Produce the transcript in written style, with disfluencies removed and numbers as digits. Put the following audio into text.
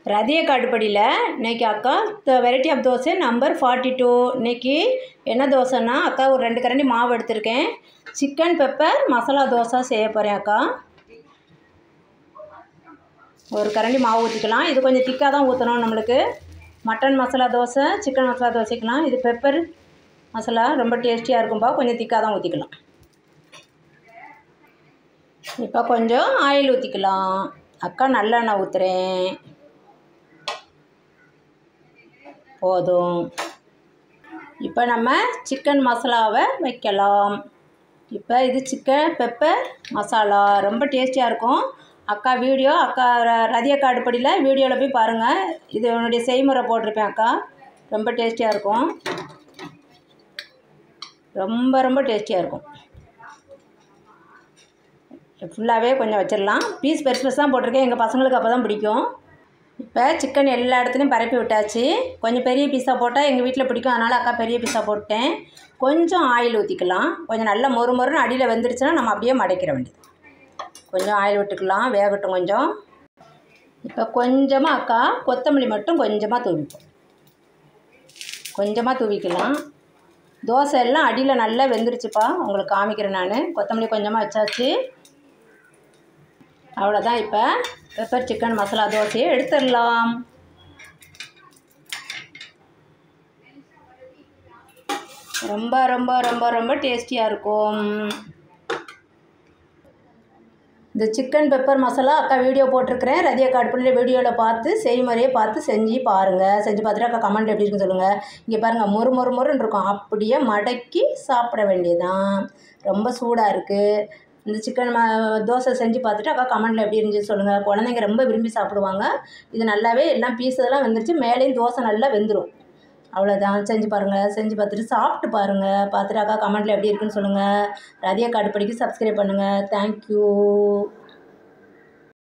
ரதிய காட்டுப்படியில் இன்றைக்கி அக்கா variety of dosa number 42. இன்றைக்கி என்ன தோசைன்னா அக்கா ஒரு 2 கரண்டி மாவு எடுத்திருக்கேன். சிக்கன் பெப்பர் மசாலா தோசை செய்ய போகிறேன் அக்கா. ஒரு கரண்டி மாவு ஊற்றிக்கலாம். இது கொஞ்சம் திக்காக தான் ஊற்றணும். நம்மளுக்கு மட்டன் மசாலா தோசை சிக்கன் மசாலா தோசைக்கலாம். இது பெப்பர் மசாலா ரொம்ப டேஸ்டியாக இருக்கும்பா. கொஞ்சம் திக்காக தான் ஊற்றிக்கலாம். இப்போ கொஞ்சம் ஆயில் ஊற்றிக்கலாம். அக்கா நல்லெண்ணெய் ஊற்றுறேன். போதும். இப்போ நம்ம சிக்கன் மசாலாவை வைக்கலாம். இப்போ இது சிக்கன் பெப்பர் மசாலா ரொம்ப டேஸ்டியாக இருக்கும். அக்கா ரதிய காட்டுப்படியில் வீடியோவில் போய் பாருங்கள். இது என்னுடைய செய்முறை போட்டிருப்பேன் அக்கா. ரொம்ப டேஸ்டியாக இருக்கும். ரொம்ப டேஸ்டியாக இருக்கும். ஃபுல்லாகவே கொஞ்சம் வச்சிடலாம். பீஸ் பெருசு தான் போட்டிருக்கேன். எங்கள் பசங்களுக்கு அப்போ தான் பிடிக்கும். இப்போ சிக்கன் எல்லா இடத்துலையும் பரப்பி விட்டாச்சு. கொஞ்சம் பெரிய பீஸாக போட்டால் எங்கள் வீட்டில் பிடிக்கும். அதனால் அக்கா பெரிய பீஸாக போட்டேன். கொஞ்சம் ஆயில் ஊற்றிக்கலாம். கொஞ்சம் நல்லா மொறுன்னு அடியில் வெந்துருச்சுன்னா நம்ம அப்படியே மடக்கிற வேண்டியது. கொஞ்சம் ஆயில் விட்டுக்கலாம். வேகட்டும் கொஞ்சம். இப்போ கொஞ்சமாக அக்கா கொத்தமல்லி மட்டும் கொஞ்சமாக தூவிப்போம். கொஞ்சமாக தூவிக்கலாம். தோசை எல்லாம் அடியில் நல்லா வெந்துருச்சுப்பா. உங்களுக்கு காமிக்கிறேன் நான். கொத்தமல்லி கொஞ்சமாக வச்சாச்சு. அவ்வளோதான். இப்போ பெப்பர் சிக்கன் மசாலா தோசையை எடுத்துடலாம். ரொம்ப டேஸ்டியாக இருக்கும். இந்த சிக்கன் பெப்பர் மசாலா அக்கா வீடியோ போட்டிருக்கிறேன். ரதிய காட்டுப்படியில் வீடியோவில் பார்த்து செய்முறையை பார்த்து செஞ்சு பாருங்கள். செஞ்சு பார்த்துட்டு அக்கா கமெண்ட் எப்படி இருக்குன்னு சொல்லுங்கள். இங்கே பாருங்கள் மொறுன்னு இருக்கும். அப்படியே மடக்கி சாப்பிட வேண்டியதான். ரொம்ப சூடாக இருக்குது. இந்த சிக்கன் தோசை செஞ்சு பார்த்துட்டு அக்கா கமெண்ட்டில் எப்படி இருந்துச்சு சொல்லுங்கள். குழந்தைங்க ரொம்ப விரும்பி சாப்பிடுவாங்க. இது நல்லாவே எல்லாம் பீஸெல்லாம் வெந்துருச்சு. மேலேயும் தோசை நல்லா வெந்துடும். அவ்வளோதான். செஞ்சு பாருங்கள். செஞ்சு பார்த்துட்டு சாப்பிட்டு பாருங்கள். பார்த்துட்டு அக்கா கமெண்ட்டில் எப்படி இருக்குன்னு சொல்லுங்கள். ரதிய காட்டுப்படிக்கு சப்ஸ்கிரைப் பண்ணுங்கள். தேங்க்யூ.